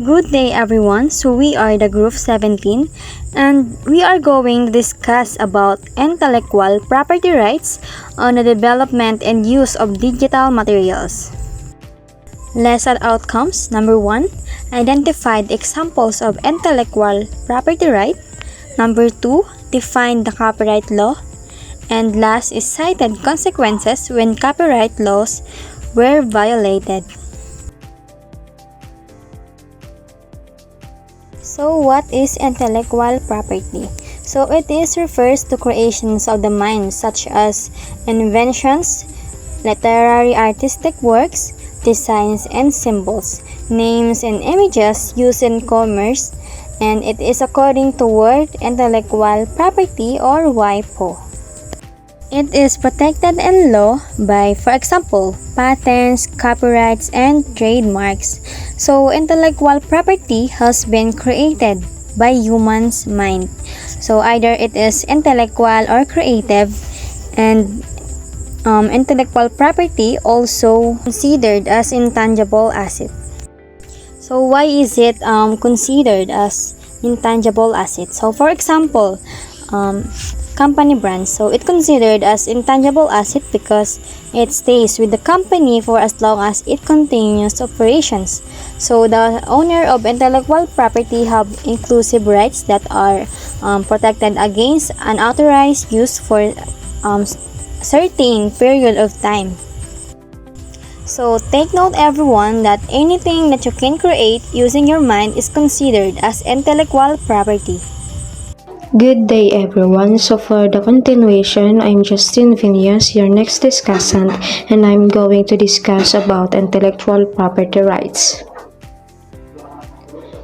Good day everyone. So we are the group 17 and we are going to discuss about intellectual property rights on the development and use of digital materials. Lesson outcomes. Number 1, identify the examples of intellectual property right. Number 2, define the copyright law. And last is cited consequences when copyright laws were violated. So what is intellectual property? So it refers to creations of the mind such as inventions, literary artistic works, designs and symbols, names and images used in commerce, and it is according to World Intellectual Property or WIPO. It is protected in law by, for example, patents, copyrights, and trademarks. So, intellectual property has been created by humans' mind. So, either it is intellectual or creative, and intellectual property also considered as intangible asset. So, why is it considered as intangible asset? So, for example, company brands. So it considered as intangible asset because it stays with the company for as long as it continues operations. So the owner of intellectual property have inclusive rights that are protected against unauthorized use for certain period of time. So take note everyone that anything that you can create using your mind is considered as intellectual property. Good day everyone. So for the continuation, I'm Justin Villas, your next discussant, and I'm going to discuss about intellectual property rights.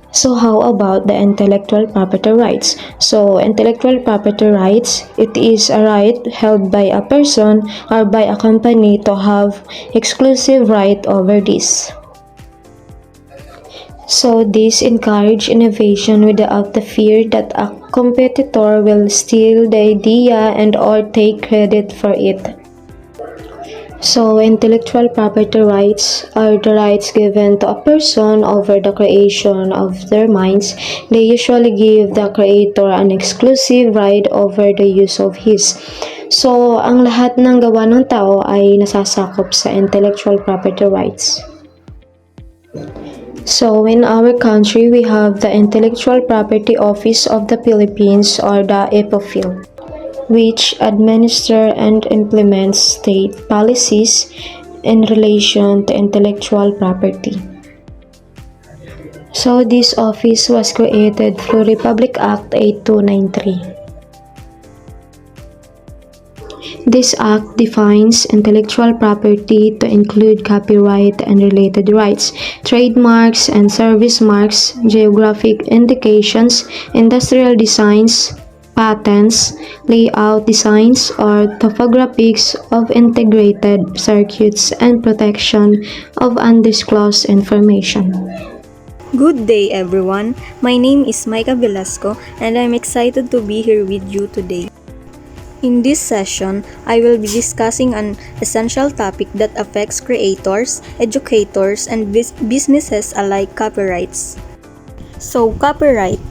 So how about the intellectual property rights? So intellectual property rights, it is a right held by a person or by a company to have exclusive right over this. So this encourage innovation without the fear that a competitor will steal the idea and or take credit for it. So intellectual property rights are the rights given to a person over the creation of their minds. They usually give the creator an exclusive right over the use of his. So ang lahat ng gawa ng tao ay nasasakop sa intellectual property rights. So in our country, we have the Intellectual Property Office of the Philippines or the IPOPHIL, which administer and implements state policies in relation to intellectual property. So this office was created through Republic Act 8293. This act defines intellectual property to include copyright and related rights, trademarks and service marks, geographic indications, industrial designs, patents, layout designs, or topographics of integrated circuits, and protection of undisclosed information. Good day everyone. My name is Micah Velasco and I'm excited to be here with you today. In this session, I will be discussing an essential topic that affects creators, educators, and businesses alike: copyrights. So, copyright.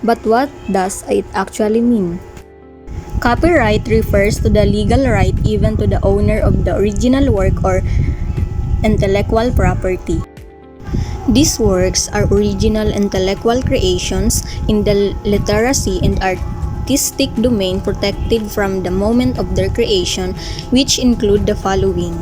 But what does it actually mean? Copyright refers to the legal right given to the owner of the original work or intellectual property. These works are original intellectual creations in the literacy and artistic domain protected from the moment of their creation, which include the following.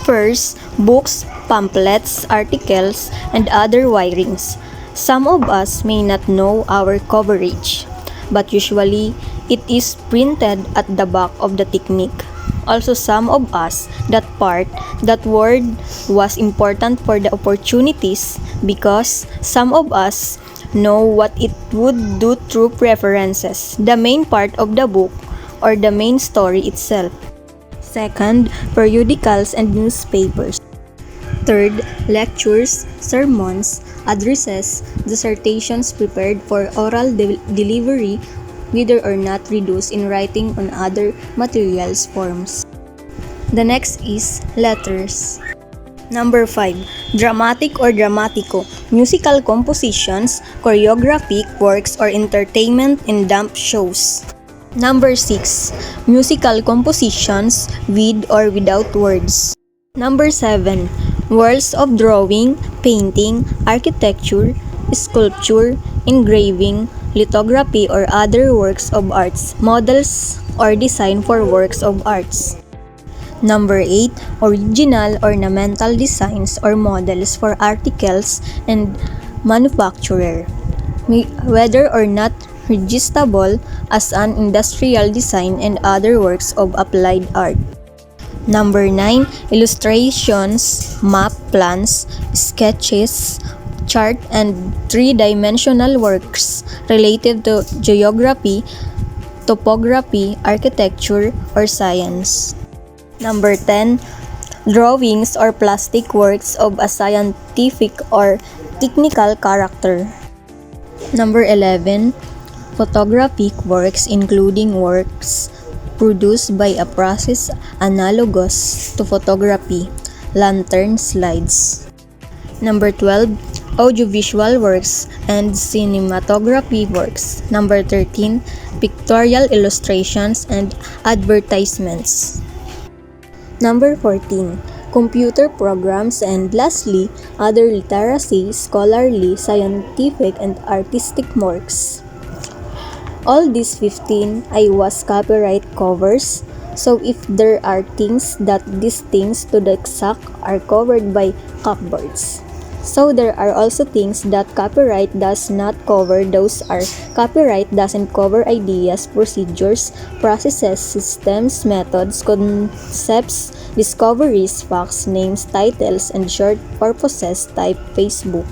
First, books, pamphlets, articles, and other wirings. Some of us may not know our coverage, but usually it is printed at the back of the technique. Also, some of us, that word was important for the opportunities because some of us know what it would do through preferences, the main part of the book, or the main story itself. Second, periodicals and newspapers. Third, lectures, sermons, addresses, dissertations prepared for oral delivery, whether or not reduced in writing on other materials forms. The next is letters. Number 5. Dramatic or dramatico, musical compositions, choreographic works or entertainment in dance shows. Number 6. Musical compositions with or without words. Number 7. Works of drawing, painting, architecture, sculpture, engraving, lithography or other works of arts, models or design for works of arts. Number 8. Original ornamental designs or models for articles and manufacturer, whether or not registrable as an industrial design and other works of applied art. Number 9. Illustrations, map, plans, sketches, chart, and three-dimensional works related to geography, topography, architecture, or science. Number 10. Drawings or plastic works of a scientific or technical character. Number 11. Photographic works including works produced by a process analogous to photography, lantern slides. Number 12. Audiovisual works and cinematography works. Number 13. Pictorial illustrations and advertisements. Number 14. Computer programs, and lastly, other literacy, scholarly, scientific, and artistic works. All these 15 I was copyright covers, so if there are things that these things to the exact are covered by copyrights. So there are also things that copyright does not cover. Those are: copyright doesn't cover ideas, procedures, processes, systems, methods, concepts, discoveries, facts, names, titles, and short purposes type Facebook.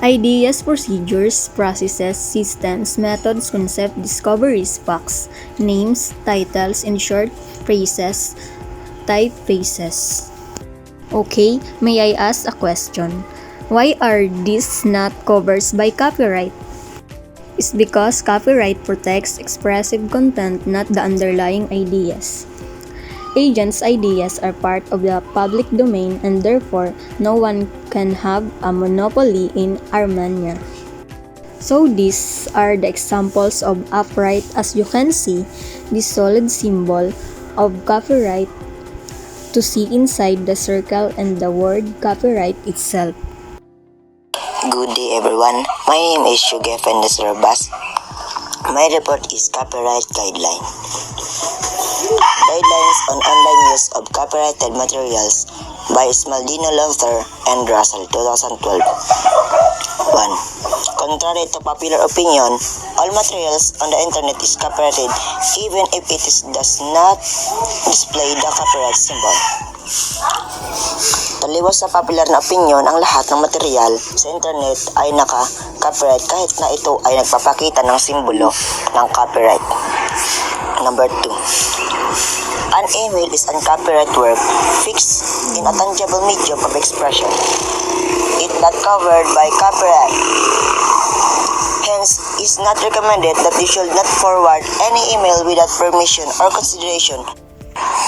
Ideas, procedures, processes, systems, methods, concepts, discoveries, facts, names, titles, and short phrases type faces. Okay, may I ask a question? Why are these not covered by copyright? It's because copyright protects expressive content, not the underlying ideas. Agents' ideas are part of the public domain and therefore no one can have a monopoly in Armenia. So these are the examples of upright. As you can see, this solid symbol of copyright to see inside the circle and the word copyright itself. Good day everyone, my name is Shugefen Desrabas. My report is Copyright Guideline. Guidelines on online use of copyrighted materials by Smaldino Lothar and Russell, 2012. 1. Contrary to popular opinion, all materials on the internet is copyrighted even if it does not display the copyright symbol. Taliwas sa popular na opinion, ang lahat ng material sa internet ay naka-copyright kahit na ito ay nagpapakita ng simbolo ng copyright. Number 2. An email is an copyright work fixed in a tangible medium of expression. It not covered by copyright. Hence, it is not recommended that you should not forward any email without permission or consideration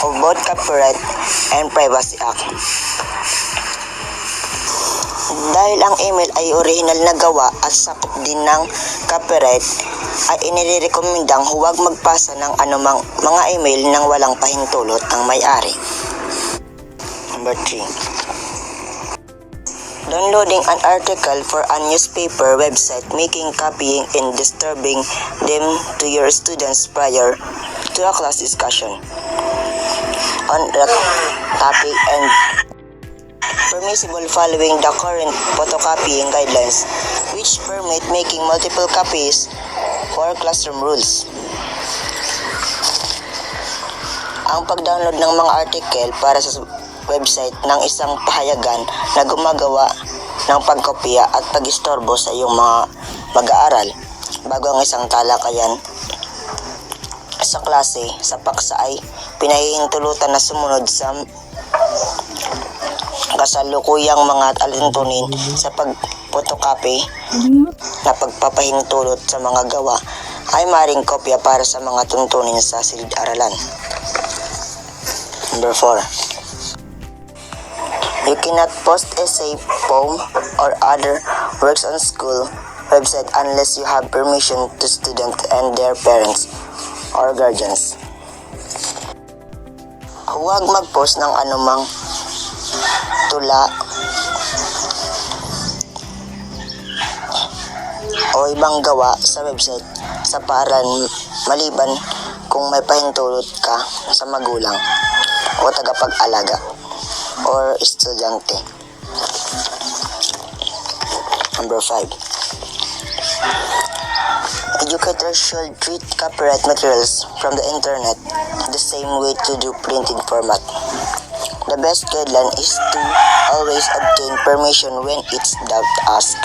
of both Copyright and Privacy Act. Dahil ang email ay original na gawa at sakop din ng copyright, ay inirekomendang huwag magpasa ng anumang mga email nang walang pahintulot ang may-ari. Number 3. Downloading an article for a newspaper website, making, copying, and distributing them to your students prior to a class discussion on that topic and permissible following the current photocopying guidelines, which permit making multiple copies for classroom rules. Ang pag-download ng mga article para sa website ng isang pahayagan na gumagawa ng pagkopya at pag-istorbo sa iyong mga mag-aaral bago ang isang talakayan sa klase sa paksa ay pinahihintulutan na sumunod sa kasalukuyang mga alintunin sa pag-photocopy na pagpapahintulot sa mga gawa ay maring kopya para sa mga tuntunin sa silid-aralan. Number 4. You cannot post essay, poem, or other works on school website unless you have permission to students and their parents or guardians. Huwag mag-post ng anumang tula o ibang gawa sa website sa paaralan maliban kung may pahintulot ka sa magulang o tagapag-alaga or estudyante. Number 5. Educators should treat copyright materials from the internet the same way to do printed format. The best guideline is to always obtain permission when it's asked.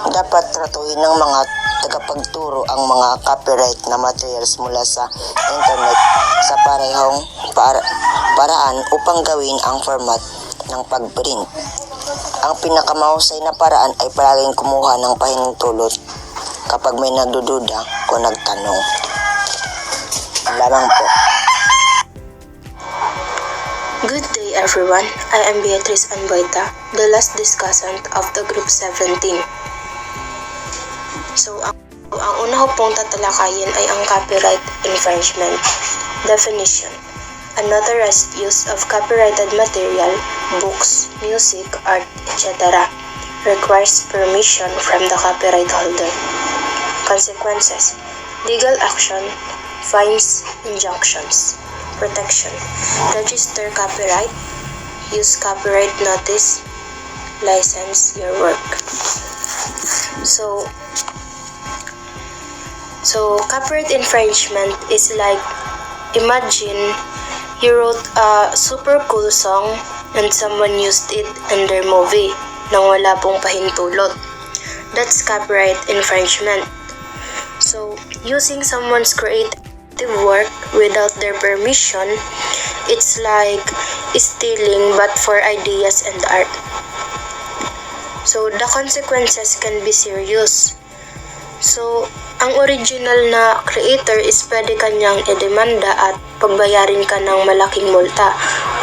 Dapat tratuhin ng mga tagapagturo ang mga copyright na materials mula sa internet sa parehong paraan upang gawin ang format ng pagprint. Ang pinakamahusay na paraan ay palaging kumuha ng pahintulot kapag may nagdududa o nagtanong. Lamang po. Good day everyone, I am Beatrice Anboita, the last discussant of the group 17. So, ang una ko pong tatalakayin ay ang copyright infringement. Definition: unauthorized use of copyrighted material, books, music, art, etc. requires permission from the copyright holder. Consequences: legal action, fines, injunctions. Protection: register copyright, use copyright notice, license your work. So copyright infringement is like, imagine you wrote a super cool song and someone used it in their movie nang wala pong pahintulot. That's copyright infringement. So using someone's creative work without their permission, it's like stealing but for ideas and art. So the consequences can be serious. So ang original na creator is pwede kanyang idemanda at pagbayarin ka ng malaking multa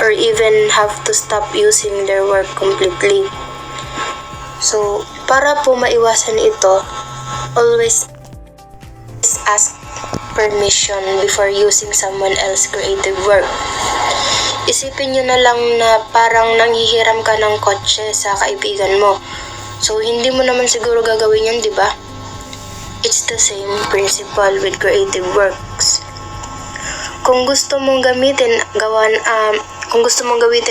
or even have to stop using their work completely. So para po maiwasan ito, always ask permission before using someone else's creative work. Isipin nyo na lang na parang nanghihiram ka ng kotse sa kaibigan mo. So hindi mo naman siguro gagawin yan, di ba? It's the same principle with creative works. Kung gusto mong gamitin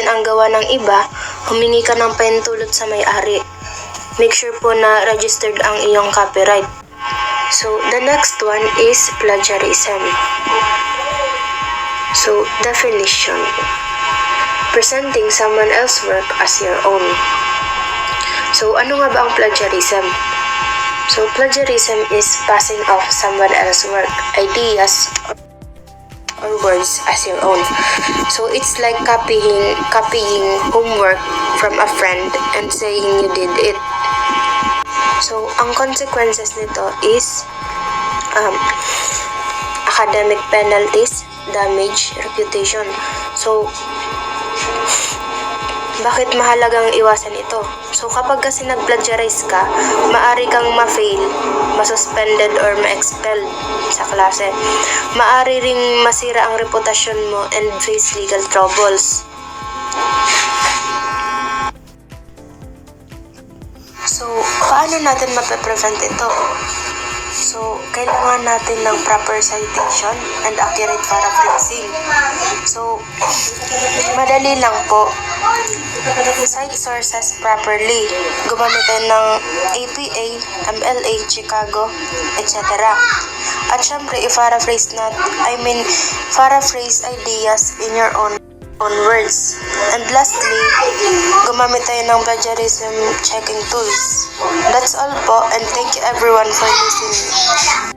ang gawa ng iba, humingi ka ng pahintulot sa may-ari. Make sure po na registered ang iyong copyright. So the next one is plagiarism. So definition: presenting someone else's work as your own. So ano nga ba ang plagiarism? So plagiarism is passing off someone else's work, ideas, or words as your own. So it's like copying homework from a friend and saying you did it. So ang consequences nito is academic penalties, damage, reputation. So bakit mahalagang iwasan ito? So kapag kasi nag-plagiarize ka, maari kang ma-fail, ma-suspended or ma-expelled sa klase. Maari ring masira ang reputasyon mo and face legal troubles. So paano natin mape-prevent ito? So kailangan natin ng proper citation and accurate paraphrasing. So madali lang po. Cite sources properly. Gumamit tayo ng APA, MLA, Chicago, etc. At syempre, paraphrase ideas in your own words. And lastly, gumamit tayo ng plagiarism checking tools. That's all po, and thank you everyone for listening.